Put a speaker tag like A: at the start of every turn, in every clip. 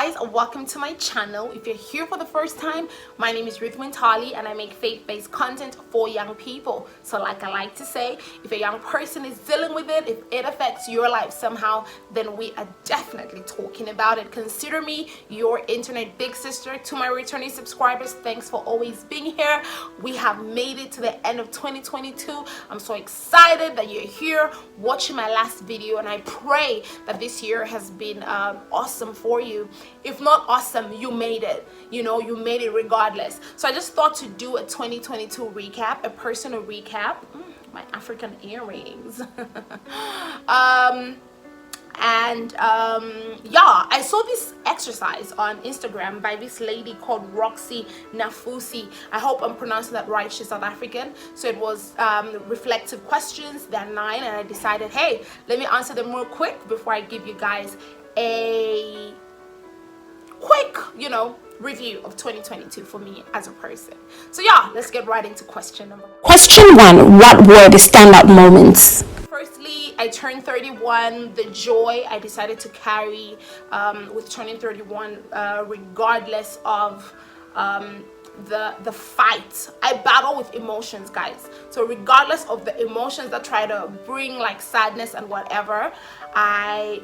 A: guys, welcome to my channel. If you're here for the first time, my name is Ruth Wintali and I make faith-based content for young people. So like I like to say, if a young person is dealing with it, if it affects your life somehow, then we are definitely talking about it. Consider me your internet big sister. To my returning subscribers, thanks for always being here. We have made it to the end of 2022. I'm so excited that you're here watching my last video, and I pray that this year has been awesome for you. If not awesome, you made it. You made it regardless. So I just thought to do a 2022 recap, a personal recap. My African earrings. Yeah, I saw this exercise on Instagram by this lady called Roxy Nafusi. I hope I'm pronouncing that right. She's South African. So it was reflective questions. There are 9, and I decided, hey, let me answer them real quick before I give you guys a quick, review of 2022 for me as a person. So yeah, let's get right into question number 1.
B: Question 1. What were the standout moments?
A: Firstly, I turned 31. The joy I decided to carry with turning 31, regardless of the fight. I battle with emotions, guys. So regardless of the emotions that try to bring like sadness and whatever, I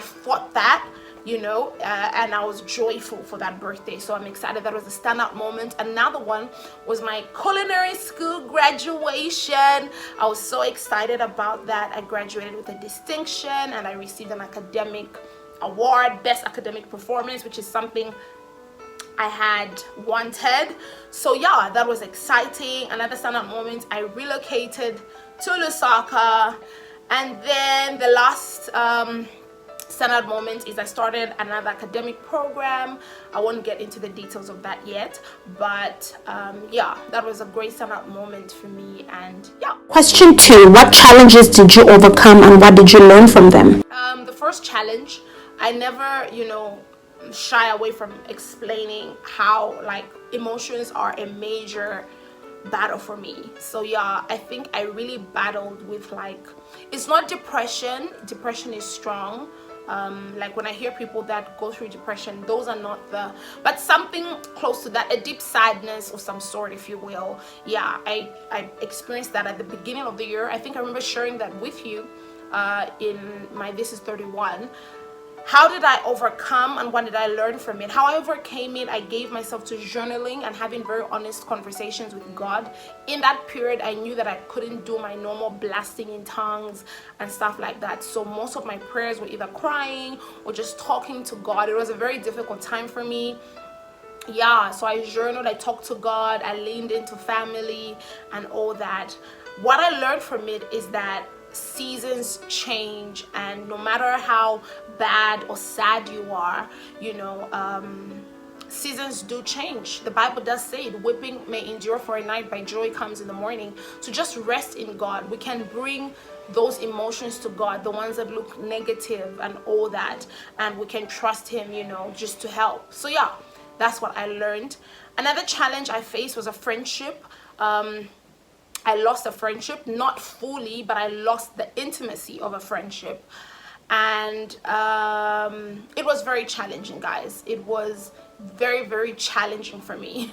A: fought that, and I was joyful for that birthday. So I'm excited. That was a standout moment. Another one was my culinary school graduation. I was so excited about that. I graduated with a distinction and I received an academic award, best academic performance, which is something I had wanted. So yeah, that was exciting. Another standout moment, I relocated to Lusaka. And then the last standout moment is I started another academic program. I won't get into the details of that yet, but yeah, that was a great standout moment for me. And yeah.
B: Question 2. What challenges did you overcome and what did you learn from them?
A: The first challenge, I never, shy away from explaining how like emotions are a major battle for me. So yeah, I think I really battled with it's not depression. Depression is strong. Like when I hear people that go through depression, those are not but something close to that, a deep sadness of some sort, if you will. Yeah, I experienced that at the beginning of the year. I think I remember sharing that with you in my This Is 31. How did I overcome and what did I learn from it? How I overcame it, I gave myself to journaling and having very honest conversations with God. In that period, I knew that I couldn't do my normal blasting in tongues and stuff like that. So most of my prayers were either crying or just talking to God. It was a very difficult time for me. Yeah, so I journaled, I talked to God, I leaned into family and all that. What I learned from it is that seasons change, and no matter how bad or sad you are, seasons do change. The Bible does say it, weeping may endure for a night, but joy comes in the morning. So just rest in God. We can bring those emotions to God, the ones that look negative and all that, and we can trust him, just to help. So yeah, that's what I learned. Another challenge I faced was a friendship. I lost a friendship, not fully, but I lost the intimacy of a friendship. And it was very challenging, guys. It was very, very challenging for me.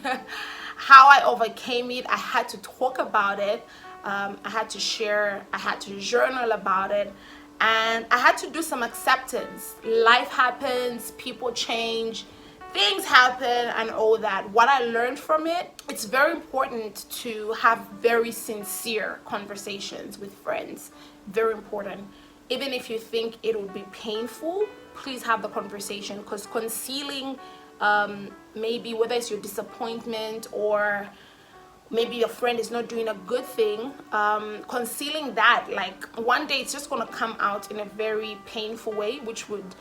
A: How I overcame it, I had to talk about it. I had to share, I had to journal about it. And I had to do some acceptance. Life happens, people change, things happen and all that. What I learned from it, it's very important to have very sincere conversations with friends. Very important. Even if you think it would be painful, please have the conversation, because concealing maybe whether it's your disappointment or maybe your friend is not doing a good thing, concealing that, one day it's just going to come out in a very painful way, which would,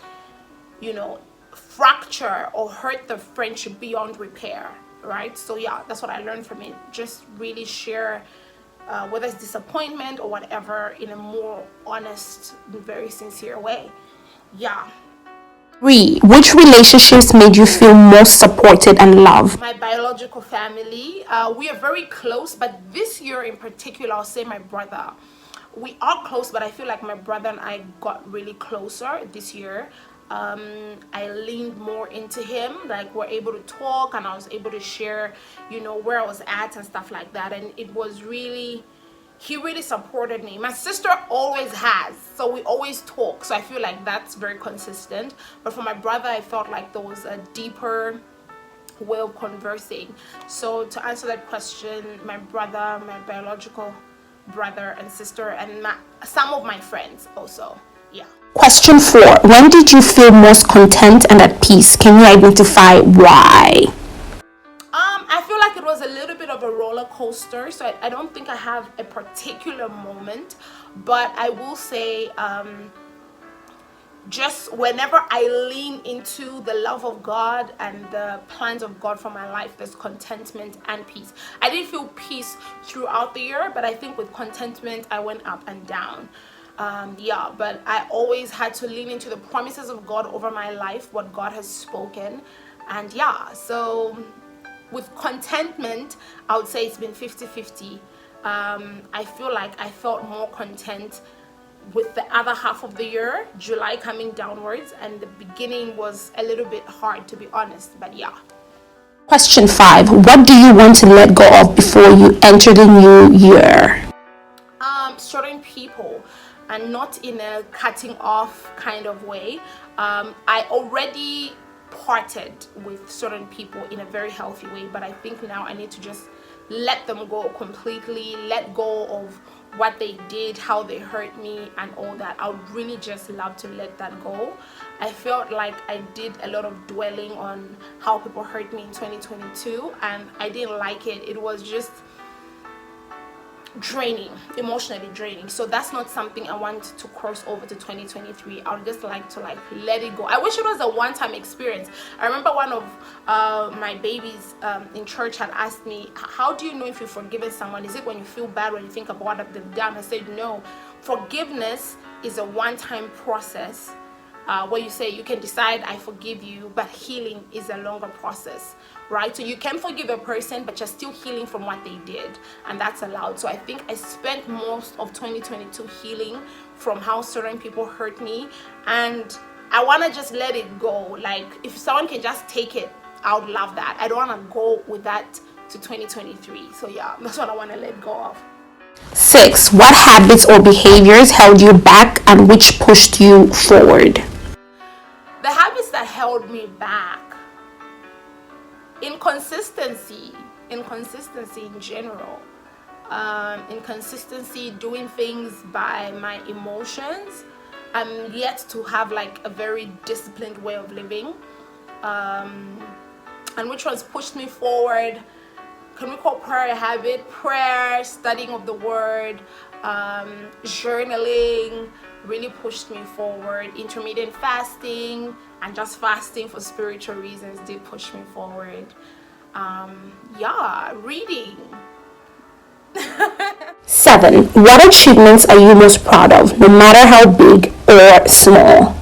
A: fracture or hurt the friendship beyond repair, right? So yeah, that's what I learned from it. Just really share whether it's disappointment or whatever in a more honest and very sincere way. Yeah.
B: 3. Which relationships made you feel most supported and loved?
A: My biological family. We are very close, but this year in particular, I'll say my brother. We are close, but I feel like my brother and I got really closer this year. I leaned more into him. Like, we're able to talk, and I was able to share, where I was at and stuff like that. And it was really, he really supported me. My sister always has, so we always talk. So I feel like that's very consistent. But for my brother, I felt like there was a deeper way of conversing. So to answer that question, my brother, my biological brother and sister, and some of my friends also. Yeah.
B: Question 4. When did you feel most content and at peace? Can you identify why?
A: I feel like it was a little bit of a roller coaster, so I don't think I have a particular moment, but I will say just whenever I lean into the love of God and the plans of God for my life, there's contentment and peace. I didn't feel peace throughout the year, but I think with contentment I went up and down. But I always had to lean into the promises of God over my life, what God has spoken. And so with contentment, I would say it's been 50-50. I feel like I felt more content with the other half of the year, July coming downwards, and the beginning was a little bit hard, to be honest, but yeah.
B: Question 5. What do you want to let go of before you enter the new year?
A: Certain people, and not in a cutting off kind of way. I already parted with certain people in a very healthy way, but I think now I need to just let them go completely, let go of what they did, how they hurt me and all that. I would really just love to let that go. I felt like I did a lot of dwelling on how people hurt me in 2022, and I didn't like it. It was just draining, emotionally draining. So that's not something I want to cross over to 2023. I would just like to let it go. I wish it was a one-time experience. I remember one of my babies in church had asked me, how do you know if you've forgiven someone? Is it when you feel bad, when you think about what they've done? I said no, forgiveness is a one-time process where you say you can decide I forgive you, but healing is a longer process, right? So you can forgive a person, but you're still healing from what they did, and that's allowed. So I think I spent most of 2022 healing from how certain people hurt me, and I want to just let it go. Like, if someone can just take it, I would love that. I don't want to go with that to 2023. So yeah, that's what I want to let go of.
B: 6. What habits or behaviors held you back and which pushed you forward?
A: The habits that held me back, inconsistency in general, inconsistency, doing things by my emotions. I'm yet to have like a very disciplined way of living, and which ones pushed me forward. Can we call prayer a habit? Prayer, studying of the word, journaling really pushed me forward. Intermittent fasting and just fasting for spiritual reasons did push me forward. Reading.
B: 7. What achievements are you most proud of, no matter how big or small?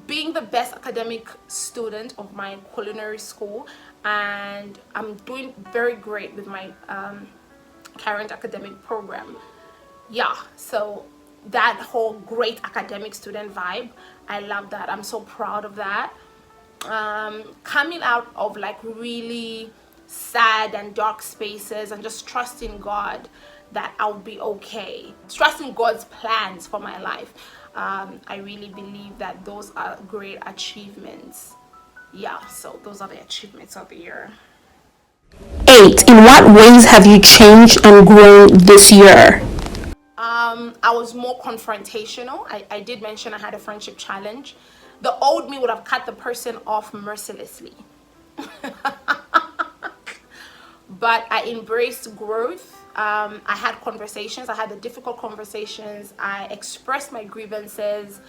A: Being the best academic student of my culinary school, and I'm doing very great with my current academic program. So that whole great academic student vibe, I love that. I'm so proud of that. Coming out of like really sad and dark spaces and just trusting God that I'll be okay, trusting God's plans for my life. I really believe that those are great achievements. So those are the achievements of the year.
B: 8. In what ways have you changed and grown this year?
A: I was more confrontational. I did mention I had a friendship challenge. The old me would have cut the person off mercilessly. But I embraced growth. I had conversations. I had the difficult conversations. I expressed my grievances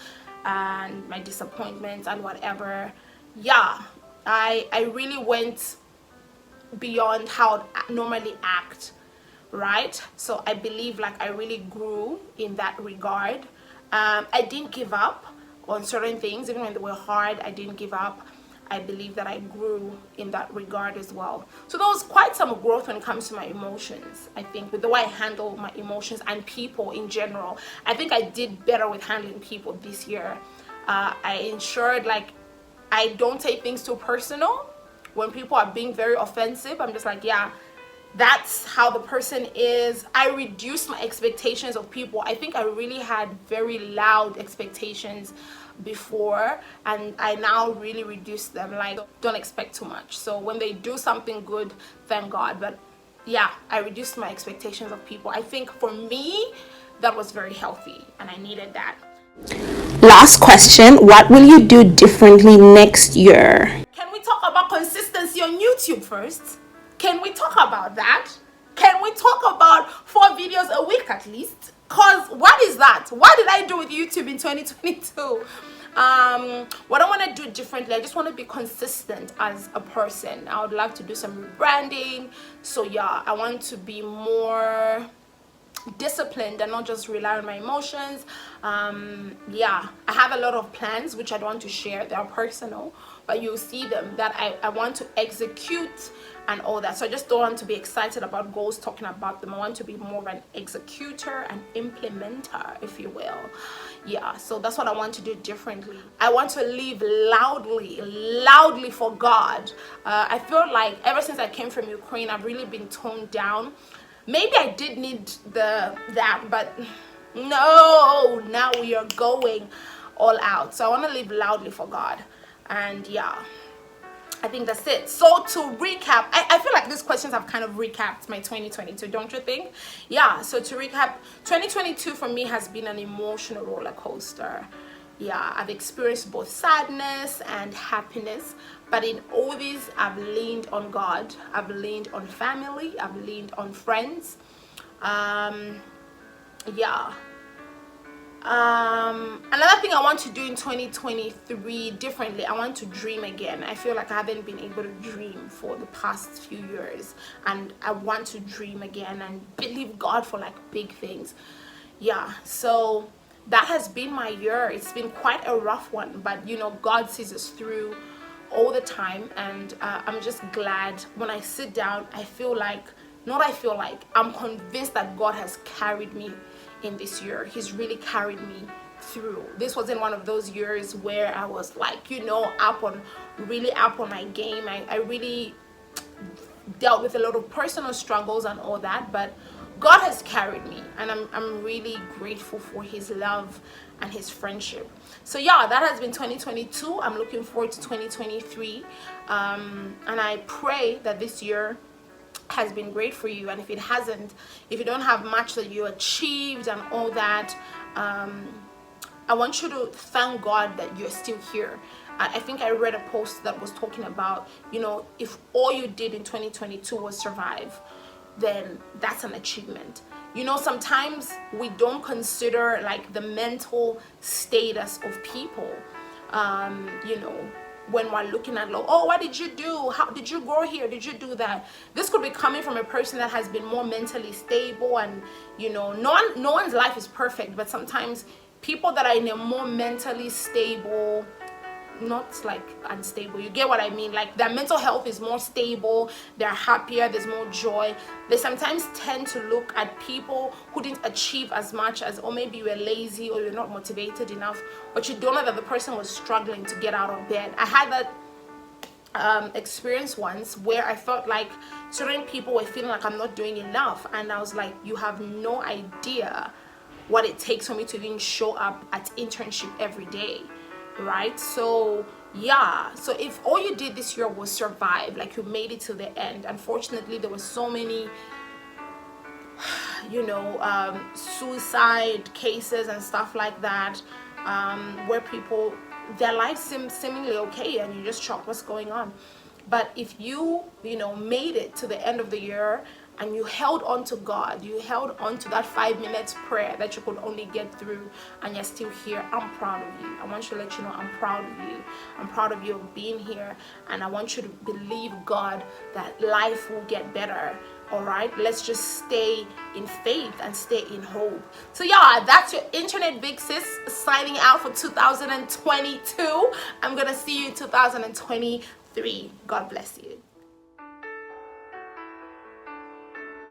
A: and my disappointments and whatever. I really went beyond how I normally act, right? So I believe like I really grew in that regard. I didn't give up on certain things. Even when they were hard, I didn't give up. I believe that I grew in that regard as well. So there was quite some growth when it comes to my emotions. I think with the way I handle my emotions and people in general, I think I did better with handling people this year. I ensured like I don't take things too personal. When people are being very offensive, I'm just like, yeah, that's how the person is. I reduced my expectations of people. I think I really had very loud expectations before, and I now really reduce them. Like, don't expect too much. So when they do something good, thank God. But yeah, I reduced my expectations of people. I think for me, that was very healthy, and I needed that.
B: Last question. What will you do differently next year?
A: Can we talk about consistency on YouTube first? Can we talk about that? Can we talk about 4 videos a week at least? Cause what is that? What did I do with YouTube in 2022? What I want to do differently, I just want to be consistent as a person. I would love to do some rebranding. So yeah, I want to be more disciplined and not just rely on my emotions. Yeah, I have a lot of plans which I don't want to share. They are personal, but you'll see them that I want to execute and all that. So I just don't want to be excited about goals, talking about them. I want to be more of an executor and implementer, if you will. Yeah, so that's what I want to do differently. I want to live loudly for God. I feel like ever since I came from Ukraine, I've really been toned down. Maybe I did need that, but no, now we are going all out. So I want to live loudly for God. And yeah, I think that's it. So to recap, I feel like these questions have kind of recapped my 2022, don't you think? Yeah, so to recap, 2022 for me has been an emotional roller coaster. Yeah, I've experienced both sadness and happiness, but in all these, I've leaned on God, I've leaned on family, I've leaned on friends. Yeah. Another thing I want to do in 2023 differently, I want to dream again. I feel like I haven't been able to dream for the past few years, and I want to dream again and believe God for like big things. Yeah, so that has been my year. It's been quite a rough one, but you know, God sees us through all the time, and I'm just glad when I sit down. I'm convinced that God has carried me in this year. He's really carried me through. This wasn't one of those years where I was like, you know, really up on my game. I really dealt with a lot of personal struggles and all that, but God has carried me, and I'm really grateful for his love and his friendship. So yeah, that has been 2022. I'm looking forward to 2023, and I pray that this year has been great for you. And if it hasn't, if you don't have much that you achieved and all that, I want you to thank God that you're still here. I think I read a post that was talking about, you know, if all you did in 2022 was survive, then that's an achievement. You know, sometimes we don't consider like the mental status of people, you know, when we're looking at, oh, what did you do? How did you grow here? Did you do that? This could be coming from a person that has been more mentally stable, and you know, no one's life is perfect, but sometimes people that are in a more mentally stable, not like unstable, you get what I mean, like their mental health is more stable, they're happier, there's more joy. They sometimes tend to look at people who didn't achieve as much as, or maybe you were lazy or you're not motivated enough, but you don't know that the person was struggling to get out of bed. I had that experience once where I felt like certain people were feeling like I'm not doing enough, and I was like, you have no idea what it takes for me to even show up at internship every day, right? So yeah, so if all you did this year was survive, like you made it to the end, unfortunately there were so many, you know, suicide cases and stuff like that, where people, their lives seem seemingly okay, and you're just shocked what's going on. But if you know, made it to the end of the year and you held on to God, you held on to that 5 minutes prayer that you could only get through, and you're still here, I'm proud of you. I want to let you know I'm proud of you. I'm proud of you of being here, and I want you to believe God that life will get better. All right, let's just stay in faith and stay in hope. So yeah, that's your internet big sis signing out for 2022. I'm gonna see you in 2023. God bless you.